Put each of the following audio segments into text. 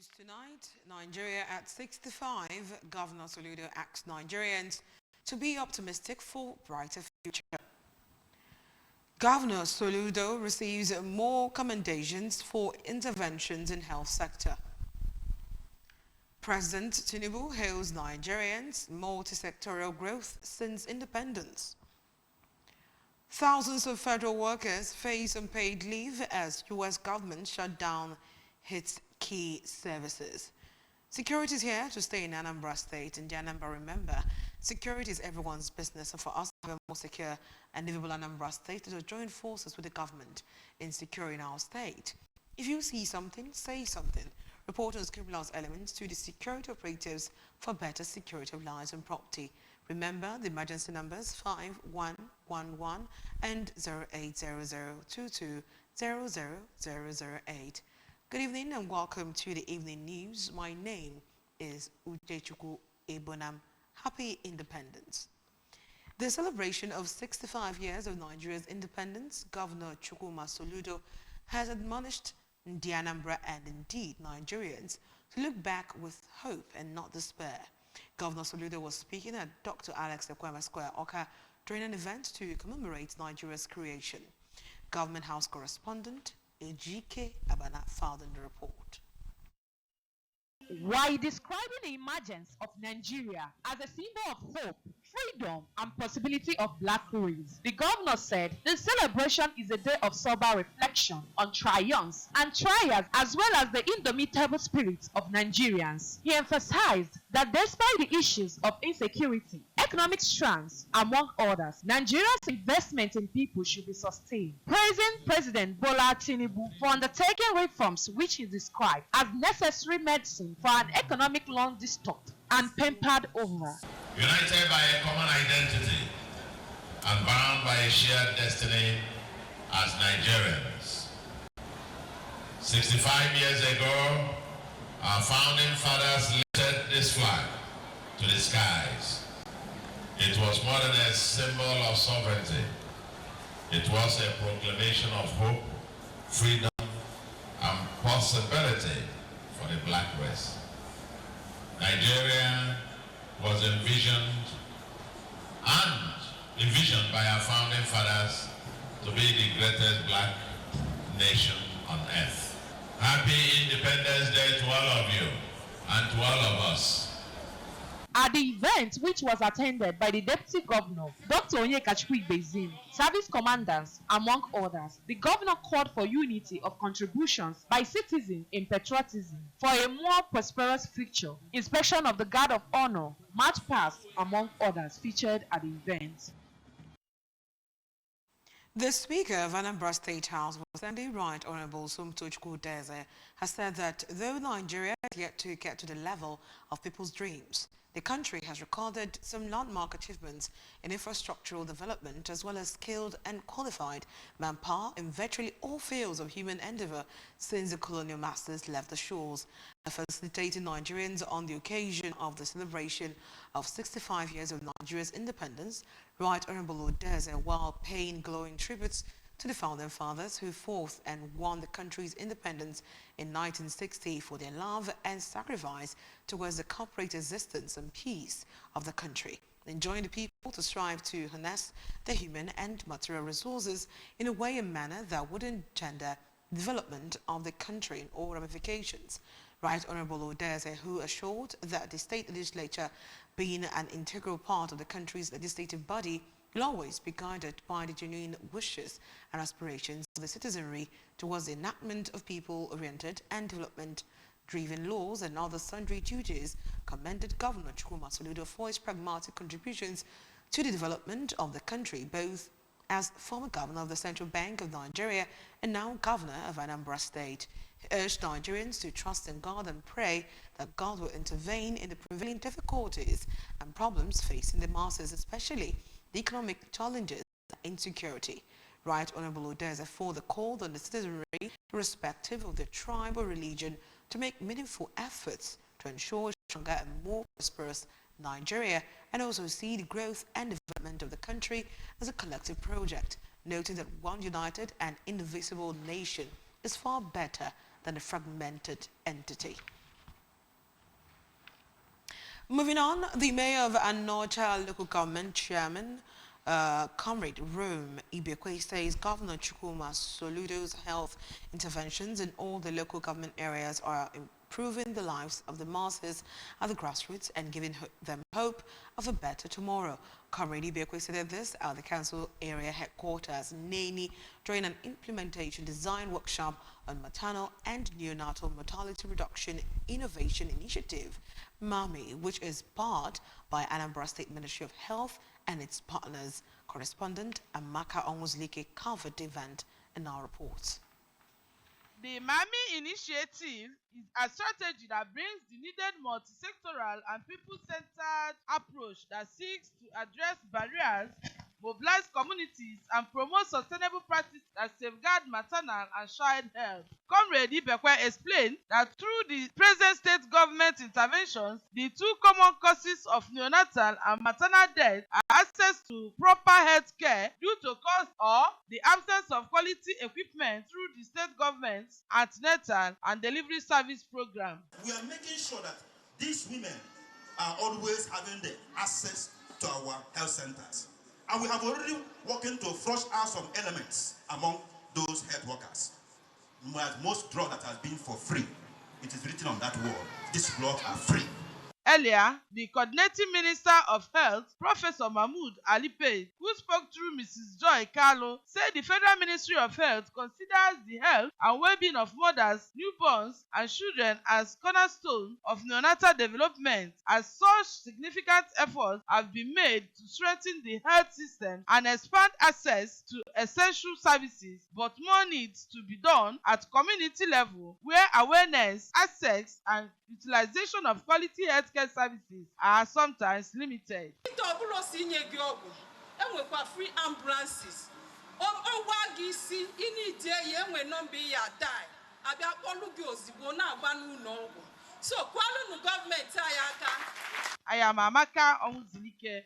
News tonight, Nigeria at 65, Governor Soludo asks Nigerians to be optimistic for brighter future. Governor Soludo receives more commendations for interventions in health sector. President Tinubu hails Nigerians' multi-sectorial growth since independence. Thousands of federal workers face unpaid leave as U.S. government shut down its key services. Security is here to stay in Anambra State. In the Anambra, remember, security is everyone's business, and for us to have a more secure and livable Anambra State, let us join forces with the government in securing our state. If you see something, say something. Report on criminal elements to the security operatives for better security of lives and property. Remember the emergency numbers 5111 and 0800220008. Good evening and welcome to the evening news. My name is Uchechukwu Ebonam. Happy Independence. The celebration of 65 years of Nigeria's independence, Governor Chukwuma Soludo has admonished the Anambra and indeed Nigerians to look back with hope and not despair. Governor Soludo was speaking at Dr. Alex Ekwema Square, Oka, during an event to commemorate Nigeria's creation. Government House correspondent Ejike Abana filed in the report. While describing the emergence of Nigeria as a symbol of hope, freedom, and possibility of black race, the governor said the celebration is a day of sober reflection on triumphs and trials as well as the indomitable spirit of Nigerians. He emphasized that despite the issues of insecurity, economic strengths, among others, Nigeria's investment in people should be sustained, praising President Bola Tinubu for undertaking reforms which he described as necessary medicine for an economic long distraught and pampered over. United by a common identity and bound by a shared destiny as Nigerians. 65 years ago, our founding fathers lifted this flag to the skies. It was more than a symbol of sovereignty. It was a proclamation of hope, freedom, and possibility for the black race. Nigeria was envisioned by our founding fathers to be the greatest black nation on earth. Happy Independence Day to all of you and to all of us. At the event, which was attended by the Deputy Governor, Dr. Onyekachukwu Ibezim, service commanders, among others, the governor called for unity of contributions by citizens in patriotism for a more prosperous future. Inspection of the Guard of Honor, march past, among others, featured at the event. The Speaker of Anambra State House, Sunday Right Honorable Somtochukwu Deze, has said that though Nigeria has yet to get to the level of people's dreams, the country has recorded some landmark achievements in infrastructural development as well as skilled and qualified manpower in virtually all fields of human endeavor since the colonial masters left the shores. Facilitating Nigerians on the occasion of the celebration of 65 years of Nigeria's independence, Right Honorable Odeze, while paying glowing tributes to the founding fathers who fought and won the country's independence in 1960 for their love and sacrifice towards the corporate existence and peace of the country, enjoined the people to strive to harness the human and material resources in a way and manner that would engender development of the country in all ramifications. Right Honorable Odeze, who assured that the state legislature, being an integral part of the country's legislative body, will always be guided by the genuine wishes and aspirations of the citizenry towards the enactment of people-oriented and development-driven laws and other sundry duties, commended Governor Chukwuma Soludo for his pragmatic contributions to the development of the country, both as former governor of the Central Bank of Nigeria and now governor of Anambra State. He urged Nigerians to trust in God and pray that God will intervene in the prevailing difficulties and problems facing the masses, especially the economic challenges and insecurity. Right Honorable Odeze further called on the citizenry, irrespective of their tribe or religion, to make meaningful efforts to ensure a stronger and more prosperous Nigeria and also see the growth and development of the country as a collective project, noting that one united and indivisible nation is far better than a fragmented entity. Moving on, the mayor of Anambra local government chairman, Comrade Rome Ibekwe, says Governor Chukwuma Soludo's health interventions in all the local government areas are improving the lives of the masses at the grassroots and giving them hope of a better tomorrow. Comrade Ibekwe said this at the council area headquarters, Neni, during an implementation design workshop on maternal and neonatal mortality reduction innovation initiative, MAMI, which is powered by Anambra State Ministry of Health and its partners. Correspondent Amaka Onwuzlike covered the event in our report. The MAMI initiative is a strategy that brings the needed multi-sectoral and people-centered approach that seeks to address barriers, mobilize communities, and promote sustainable practices that safeguard maternal and child health. Comrade Ibekwe explained that through the present state government interventions, the two common causes of neonatal and maternal death are access to proper health care due to cost or the absence of quality equipment through the state government's antenatal and delivery service program. We are making sure that these women are always having the access to our health centers. And we have already working to flush out some elements among those health workers. Most drugs that has been for free, it is written on that wall, these drugs are free. Earlier, the coordinating minister of health, Professor Mahmood Alipe, who spoke through Mrs. Joy Carlo, said the Federal Ministry of Health considers the health and well-being of mothers, newborns, and children as cornerstone of neonatal development, as such significant efforts have been made to strengthen the health system and expand access to essential services, but more needs to be done at community level, where awareness, access, and utilization of quality healthcare services are sometimes limited. Free ambulances. So, government I am Amaka Onwuzlike.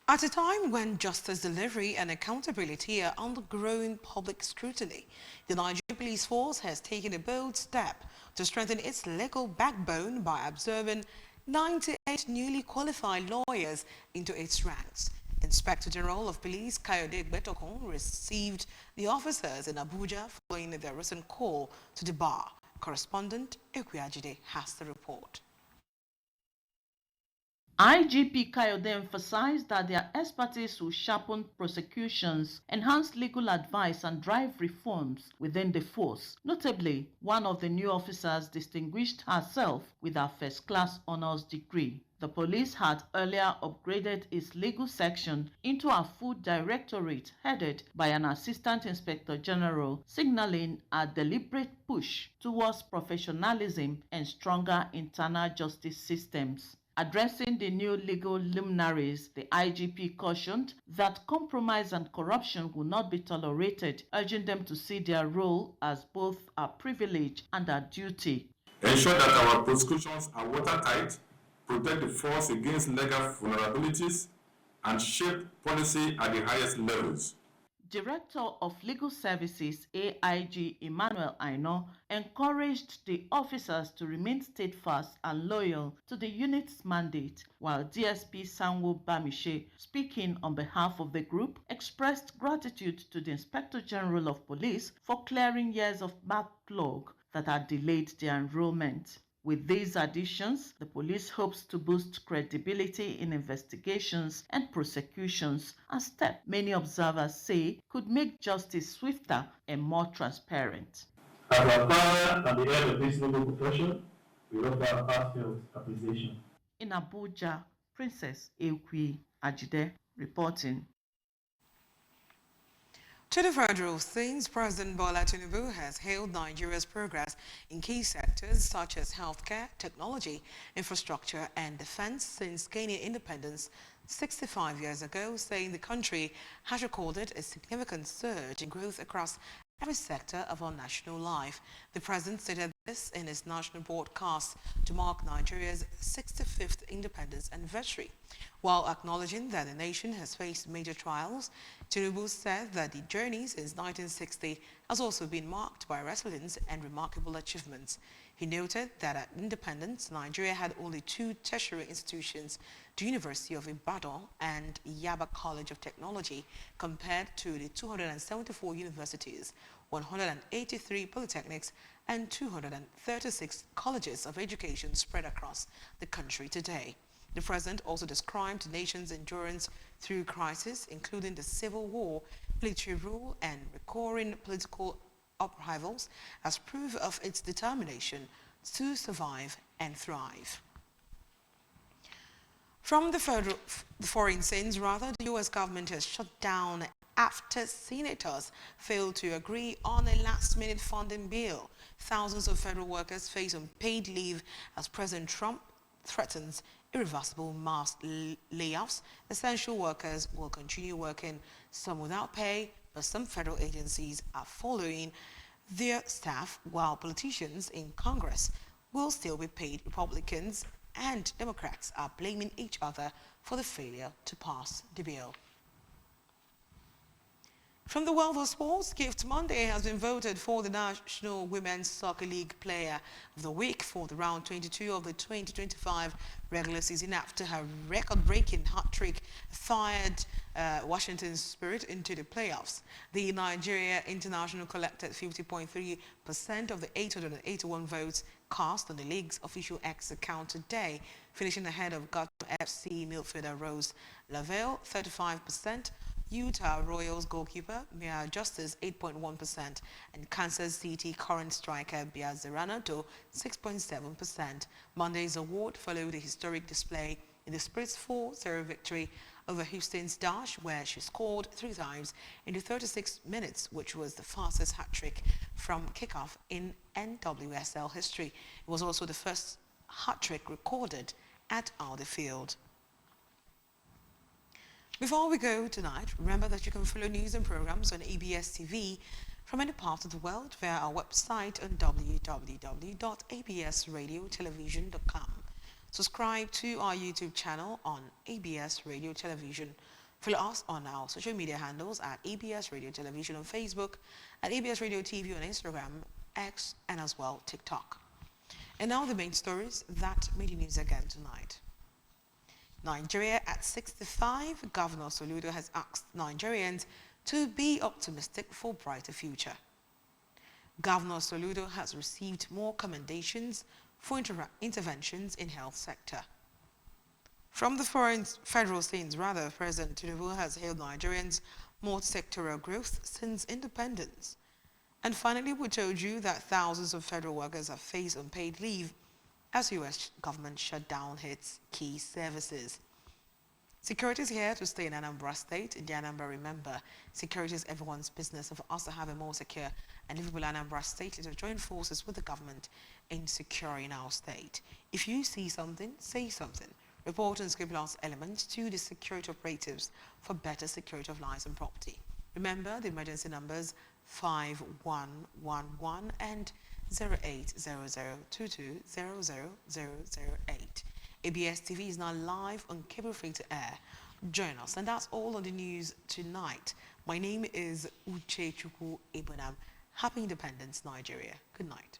At a time when justice delivery and accountability are under growing public scrutiny, the Nigerian police force has taken a bold step to strengthen its legal backbone by observing 98 newly qualified lawyers into its ranks. Inspector General of Police Kayode Betokun received the officers in Abuja following their recent call to the bar. Correspondent Ekwajide has the report. IGP Kayode emphasized that their expertise will sharpen prosecutions, enhance legal advice, and drive reforms within the force. Notably, one of the new officers distinguished herself with her first-class honors degree. The police had earlier upgraded its legal section into a full directorate headed by an assistant inspector general, signaling a deliberate push towards professionalism and stronger internal justice systems. Addressing the new legal luminaries, the IGP cautioned that compromise and corruption will not be tolerated, urging them to see their role as both a privilege and a duty. Ensure that our prosecutions are watertight, protect the force against legal vulnerabilities, and shape policy at the highest levels. Director of Legal Services AIG Emmanuel Aino encouraged the officers to remain steadfast and loyal to the unit's mandate, while DSP Sanwo Bamishe, speaking on behalf of the group, expressed gratitude to the Inspector General of Police for clearing years of backlog that had delayed their enrollment. With these additions, the police hopes to boost credibility in investigations and prosecutions, a step many observers say could make justice swifter and more transparent. As our father and the head of this noble profession, we offer our heartfelt appreciation. In Abuja, Princess Ekwi Ajide reporting. To the federal things, President Bola Tinubu has hailed Nigeria's progress in key sectors such as healthcare, technology, infrastructure, and defense since gaining independence 65 years ago, saying the country has recorded a significant surge in growth across every sector of our national life. The president stated this in its national broadcast to mark Nigeria's 65th independence anniversary. While acknowledging that the nation has faced major trials, Tinubu said that the journey since 1960 has also been marked by resilience and remarkable achievements. He noted that at independence, Nigeria had only 2 tertiary institutions, the University of Ibadan and Yaba College of Technology, compared to the 274 universities, 183 polytechnics, and 236 colleges of education spread across the country today. The president also described the nation's endurance through crisis, including the civil war, military rule, and recurring political upheavals, as proof of its determination to survive and thrive. From the foreign scenes, the U.S. government has shut down after senators failed to agree on a last-minute funding bill. Thousands of federal workers face unpaid leave as President Trump threatens irreversible mass layoffs. Essential workers will continue working, some without pay, but some federal agencies are following their staff, while politicians in Congress will still be paid. Republicans and Democrats are blaming each other for the failure to pass the bill. From the world of sports, Gift Monday has been voted for the National Women's Soccer League Player of the Week for the round 22 of the 2025 regular season after her record-breaking hat-trick fired Washington Spirit into the playoffs. The Nigeria International collected 50.3% of the 881 votes cast on the league's official X account today, finishing ahead of Gotham FC midfielder Rose Lavelle, 35%, Utah Royals goalkeeper Mia Justice 8.1%, and Kansas City current striker Biazerano to 6.7%. Monday's award followed a historic display in the Spirit's 4-0 victory over Houston's Dash, where she scored 3 times in the 36 minutes, which was the fastest hat-trick from kickoff in NWSL history. It was also the first hat-trick recorded at Aldi Field. Before we go tonight, remember that you can follow news and programs on ABS TV from any part of the world via our website on www.absradiotelevision.com. Subscribe to our YouTube channel on ABS Radio Television. Follow us on our social media handles at ABS Radio Television on Facebook, at ABS Radio TV on Instagram, X, and as well TikTok. And now the main stories that made the news again tonight. Nigeria at 65, Governor Soludo has asked Nigerians to be optimistic for a brighter future. Governor Soludo has received more commendations for interventions in health sector. From the federal scenes, President Tinubu has hailed Nigerians' multi-sectoral growth since independence. And finally, we told you that thousands of federal workers have faced unpaid leave as U.S. government shut down its key services. Security is here to stay in Anambra State. In the Anambra, remember, security is everyone's business. For us to have a more secure and livable Anambra State, let us join forces with the government in securing our state. If you see something, say something. Report and scribble elements to the security operatives for better security of lives and property. Remember the emergency numbers 5111 and 080022000008. ABS TV is now live on cable free to air. Join us, and that's all on the news tonight. My name is Uche Chukwu Ibonam. Happy Independence, Nigeria. Good night.